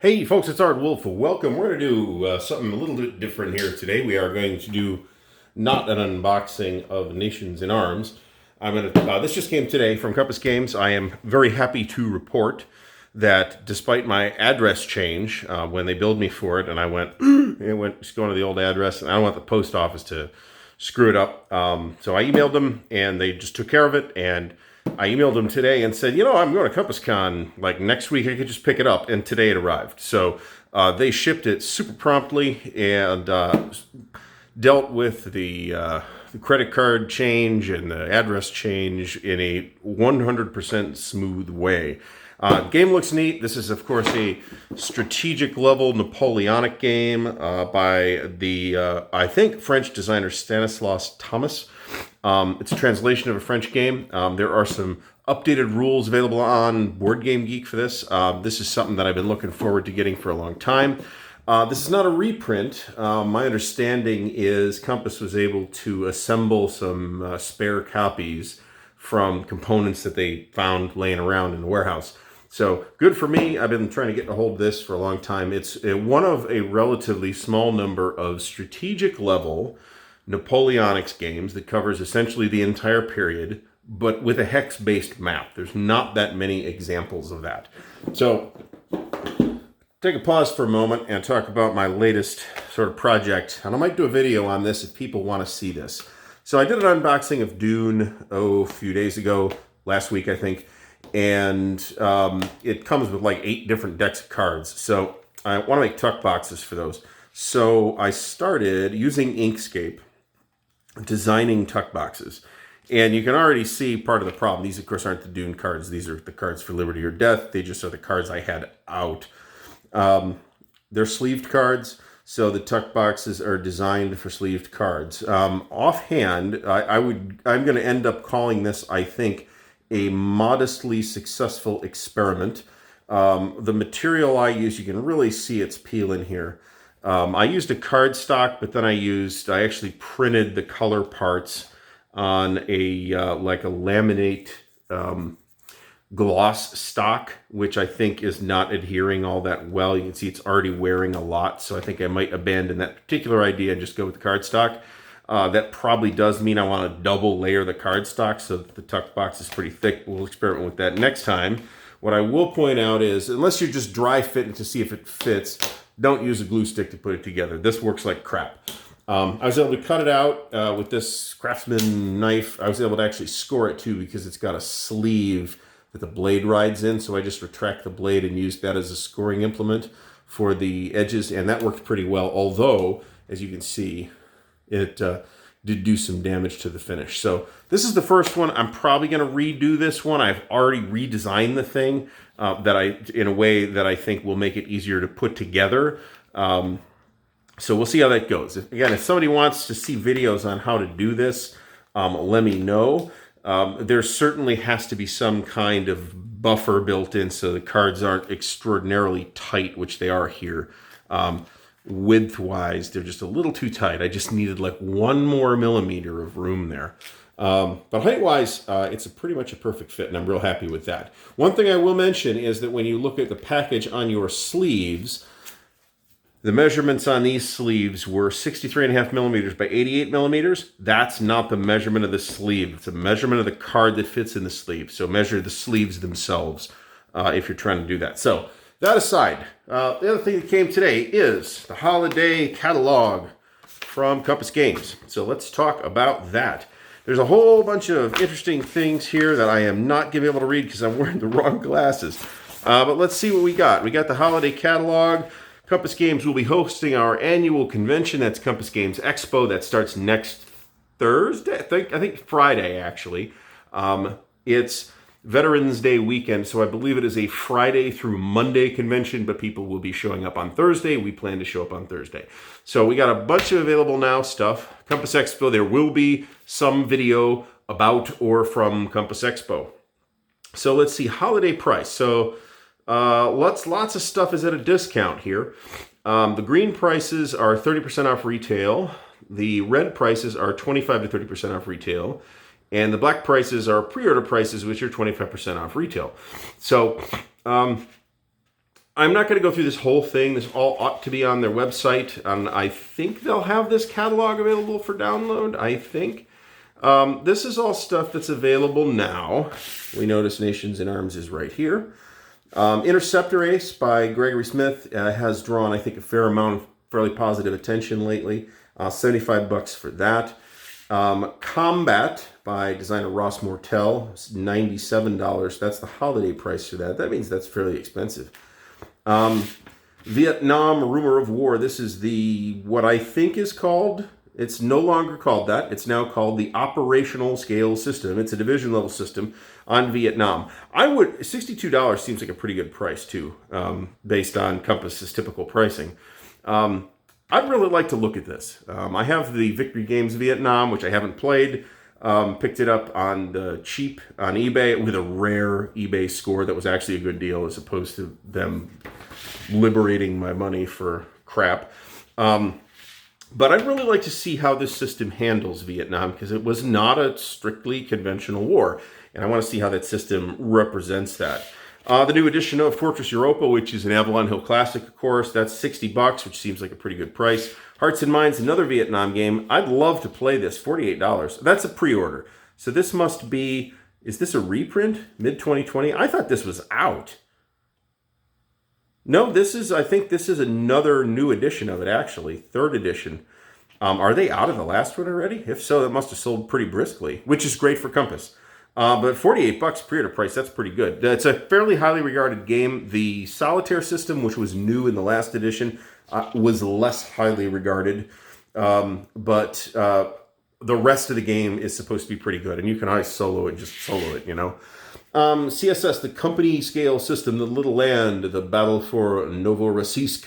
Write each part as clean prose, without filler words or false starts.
Hey folks, it's Ardwulf. Welcome. We're going to do something a little bit different here today. We are going to do not an unboxing of Nations in Arms. This just came today from Compass Games. I am very happy to report that despite my address change, when they billed me for it, and I went, just going to the old address, and I don't want the post office to screw it up. So I emailed them, and they just took care of it, and I emailed them today and said, I'm going to CompassCon, like next week I could just pick it up, and today it arrived. So they shipped it super promptly and dealt with the credit card change and the address change in a 100% smooth way. Game looks neat. This is, of course, a strategic level Napoleonic game by the, I think, French designer Stanislas Thomas. It's a translation of a French game. There are some updated rules available on Board Game Geek for this. This is something that I've been looking forward to getting for a long time. This is not a reprint. My understanding is Compass was able to assemble some spare copies from components that they found laying around in the warehouse. So good for me. I've been trying to get a hold of this for a long time. It's one of a relatively small number of strategic level Napoleonics games that covers essentially the entire period, but with a hex-based map. There's not that many examples of that. So take a pause for a moment and talk about my latest sort of project. And I might do a video on this if people want to see this. So I did an unboxing of Dune, a few days ago, last week, I think. And it comes with like 8 different decks of cards. So I want to make tuck boxes for those. So I started using Inkscape, designing tuck boxes. And you can already see part of the problem. These, of course, aren't the Dune cards. These are the cards for Liberty or Death. They just are the cards I had out. They're sleeved cards, so the tuck boxes are designed for sleeved cards. Offhand, I'm going to end up calling this, I think, a modestly successful experiment. The material I use, you can really see its peel in here. I used a cardstock, but then I actually printed the color parts on a like a laminate gloss stock, which I think is not adhering all that well. You can see it's already wearing a lot, so I think I might abandon that particular idea and just go with the cardstock. That probably does mean I want to double layer the cardstock so that the tuck box is pretty thick. We'll experiment with that next time. What I will point out is, unless you're just dry fitting to see if it fits, don't use a glue stick to put it together. This works like crap. I was able to cut it out with this Craftsman knife. I was able to actually score it too because it's got a sleeve that the blade rides in. So I just retract the blade and use that as a scoring implement for the edges. And that worked pretty well. Although, as you can see, it did do some damage to the finish. So this is the first one. I'm probably going to redo this one. I've already redesigned the thing in a way that I think will make it easier to put together. So we'll see how that goes. If somebody wants to see videos on how to do this, let me know. There certainly has to be some kind of buffer built in so the cards aren't extraordinarily tight, which they are here. Width-wise, they're just a little too tight. I just needed like 1 more millimeter of room there. But height-wise, it's pretty much a perfect fit, and I'm real happy with that. One thing I will mention is that when you look at the package on your sleeves, the measurements on these sleeves were 63.5 millimeters by 88 millimeters. That's not the measurement of the sleeve. It's a measurement of the card that fits in the sleeve. So measure the sleeves themselves if you're trying to do that. So that aside, the other thing that came today is the holiday catalog from Compass Games. So let's talk about that. There's a whole bunch of interesting things here that I am not going to be able to read because I'm wearing the wrong glasses. But let's see what we got. We got the holiday catalog. Compass Games will be hosting our annual convention. That's Compass Games Expo. That starts next Thursday. I think Friday, actually. It's Veterans Day weekend, so I believe it is a Friday through Monday convention, but people will be showing up on Thursday. We plan to show up on Thursday. So we got a bunch of available now stuff. Compass Expo, there will be some video about or from Compass Expo. So let's see, holiday price. So lots of stuff is at a discount here. The green prices are 30% off retail. The red prices are 25 to 30% off retail. And the black prices are pre-order prices, which are 25% off retail. So I'm not going to go through this whole thing. This all ought to be on their website. And I think they'll have this catalog available for download, I think. This is all stuff that's available now. We notice Nations in Arms is right here. Interceptor Ace by Gregory Smith has drawn, I think, a fair amount of fairly positive attention lately. $75 for that. Combat by designer Ross Mortel, $97. That's the holiday price for that. That means that's fairly expensive. Vietnam Rumor of War. This is what I think is called, it's no longer called that. It's now called the Operational Scale System. It's a division level system on Vietnam. $62 seems like a pretty good price too, based on Compass's typical pricing. I'd really like to look at this. I have the Victory Games Vietnam, which I haven't played. Picked it up on the cheap on eBay with a rare eBay score that was actually a good deal as opposed to them liberating my money for crap. But I'd really like to see how this system handles Vietnam because it was not a strictly conventional war. And I want to see how that system represents that. The new edition of Fortress Europa, which is an Avalon Hill Classic, of course, that's $60, which seems like a pretty good price. Hearts and Minds, another Vietnam game. I'd love to play this, $48. That's a pre-order. So this must be, is this a reprint? Mid-2020? I thought this was out. No, I think this is another new edition of it, actually. 3rd edition. Are they out of the last one already? If so, that must have sold pretty briskly, which is great for Compass. But $48 pre-order price, that's pretty good. It's a fairly highly regarded game. The solitaire system, which was new in the last edition, was less highly regarded. But the rest of the game is supposed to be pretty good. And you can always solo it, you know. CSS, the company scale system, the Little Land, the Battle for Novorossiysk.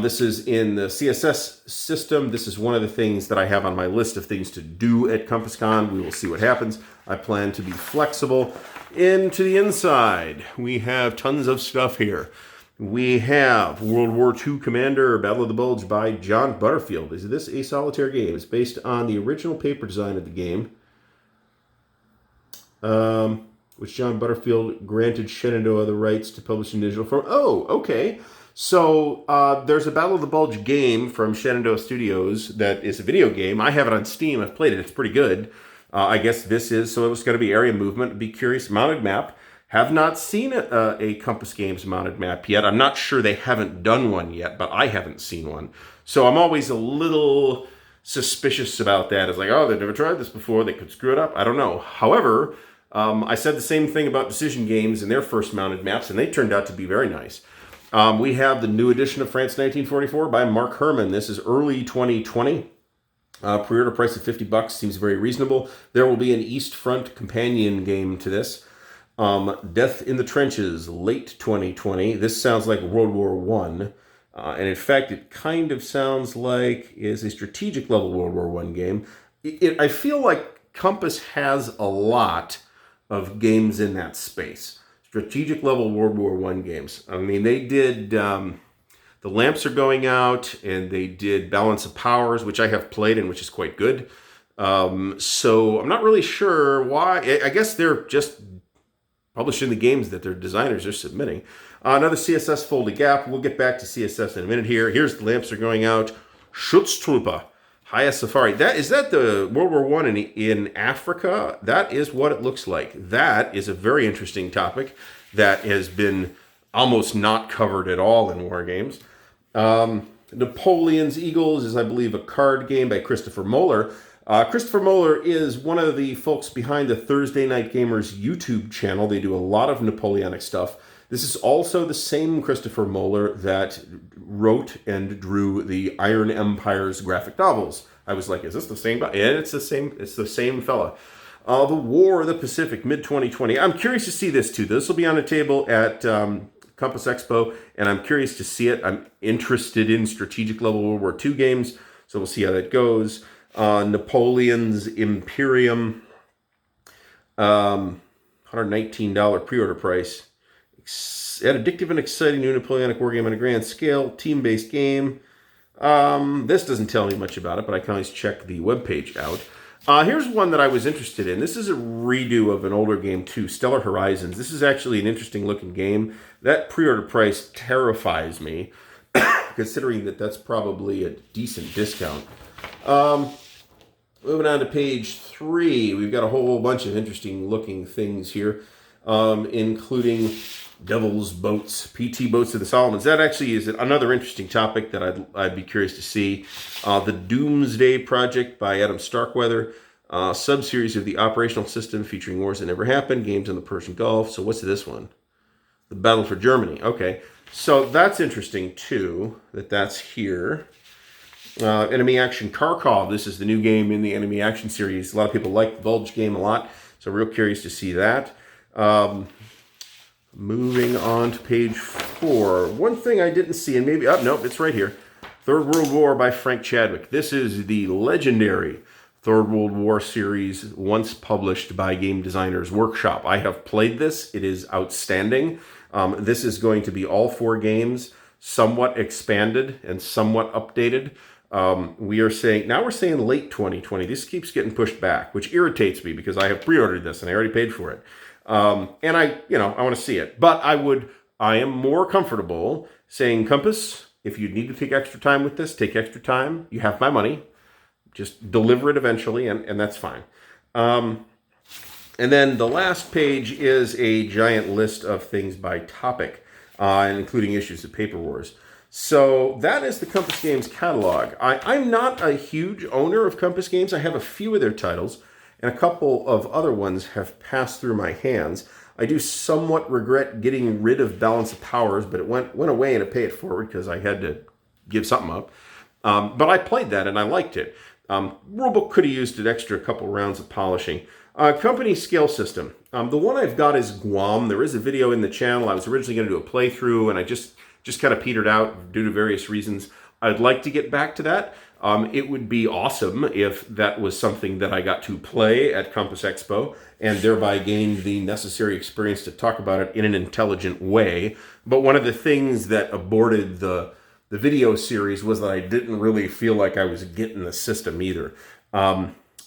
This is in the CSS system. This is one of the things that I have on my list of things to do at CompassCon. We will see what happens. I plan to be flexible. Into the inside, we have tons of stuff here. We have World War II Commander, Battle of the Bulge by John Butterfield. Is this a solitaire game? It's based on the original paper design of the game, which John Butterfield granted Shenandoah the rights to publish in digital form. Oh, okay. So there's a Battle of the Bulge game from Shenandoah Studios that is a video game. I have it on Steam. I've played it. It's pretty good. I guess this is, so it was going to be area movement. Be curious. Mounted map. Have not seen a Compass Games mounted map yet. I'm not sure they haven't done one yet, but I haven't seen one. So I'm always a little suspicious about that. It's like, oh, they've never tried this before. They could screw it up. I don't know. However, I said the same thing about Decision Games and their first mounted maps, and they turned out to be very nice. We have the new edition of France 1944 by Mark Herman. This is early 2020. Pre-order price of $50 seems very reasonable. There will be an East Front companion game to this. Death in the Trenches, late 2020. This sounds like World War I. And in fact, it kind of sounds like is a strategic level World War I game. I feel like Compass has a lot of games in that space. Strategic level World War I games. I mean, they did The Lamps Are Going Out, and they did Balance of Powers, which I have played and which is quite good. So I'm not really sure why. I guess they're just publishing the games that their designers are submitting. Another CSS Folded Gap. We'll get back to CSS in a minute here. Here's The Lamps Are Going Out. Schutztruppe. Haya Safari. Is that the World War I in Africa? That is what it looks like. That is a very interesting topic that has been almost not covered at all in war games. Napoleon's Eagles is, I believe, a card game by Christopher Moeller. Christopher Moeller is one of the folks behind the Thursday Night Gamers YouTube channel. They do a lot of Napoleonic stuff. This is also the same Christopher Moeller that wrote and drew the Iron Empire's graphic novels. I was like, is this the same guy? And it's the same fella. The War of the Pacific, mid-2020. I'm curious to see this too. This will be on the table at Compass Expo, and I'm curious to see it. I'm interested in strategic level World War II games, so we'll see how that goes. Napoleon's Imperium, $119 pre-order price. An addictive and exciting new Napoleonic war game on a grand scale, team-based game. This doesn't tell me much about it, but I can always check the webpage out. Here's one that I was interested in. This is a redo of an older game too, Stellar Horizons. This is actually an interesting looking game. That pre-order price terrifies me, considering that that's probably a decent discount. Moving on to page 3, we've got a whole bunch of interesting looking things here, including Devil's Boats, PT Boats of the Solomons. That actually is another interesting topic that I'd be curious to see. The Doomsday Project by Adam Starkweather, sub-series of the operational system featuring wars that never happened, games in the Persian Gulf. So what's this one? The Battle for Germany. Okay, so that's interesting too, that's here. Enemy Action Kharkov. This is the new game in the Enemy Action series. A lot of people like the Bulge game a lot, so real curious to see that. Moving on to page 4. One thing I didn't see, and maybe, nope, it's right here. Third World War by Frank Chadwick. This is the legendary Third World War series, once published by Game Designers Workshop. I have played this. It is outstanding. This is going to be all 4 games, somewhat expanded and somewhat updated. We're saying late 2020. This keeps getting pushed back, which irritates me because I have pre-ordered this and I already paid for it. And I want to see it, but I am more comfortable saying, Compass, if you need to take extra time with this, take extra time. You have my money. Just deliver it eventually, and that's fine. And then the last page is a giant list of things by topic, including issues of Paper Wars. So that is the Compass Games catalog. I'm not a huge owner of Compass Games. I have a few of their titles, and a couple of other ones have passed through my hands. I do somewhat regret getting rid of Balance of Powers, but it went away in a pay it forward because I had to give something up. But I played that and I liked it. Rulebook could have used an extra couple rounds of polishing. Company scale system. The one I've got is Guam. There is a video in the channel. I was originally going to do a playthrough, and I just kind of petered out due to various reasons. I'd like to get back to that. It would be awesome if that was something that I got to play at Compass Expo and thereby gain the necessary experience to talk about it in an intelligent way. But one of the things that aborted the video series was that I didn't really feel like I was getting the system either.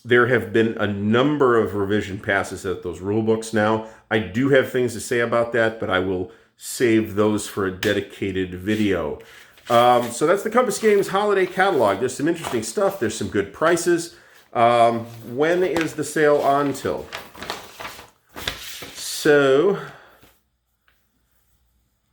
There have been a number of revision passes at those rule books now. I do have things to say about that, but I will save those for a dedicated video. So that's the Compass Games holiday catalog. There's some interesting stuff. There's some good prices. When is the sale on till? So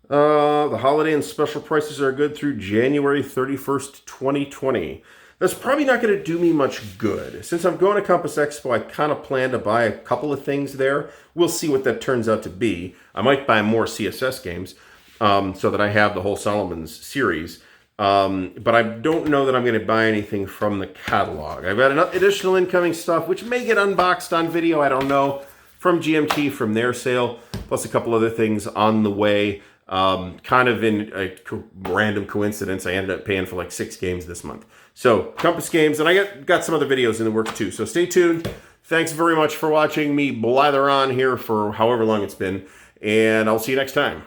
the holiday and special prices are good through January 31st, 2020. That's probably not going to do me much good. Since I'm going to Compass Expo, I kind of plan to buy a couple of things there. We'll see what that turns out to be. I might buy more CSS games so that I have the whole Solomons series. But I don't know that I'm going to buy anything from the catalog. I've got additional incoming stuff, which may get unboxed on video. I don't know. From GMT, from their sale, plus a couple other things on the way. Kind of in a random coincidence, I ended up paying for like 6 games this month. So, Compass Games, and I got some other videos in the works too. So stay tuned. Thanks very much for watching me blather on here for however long it's been, and I'll see you next time.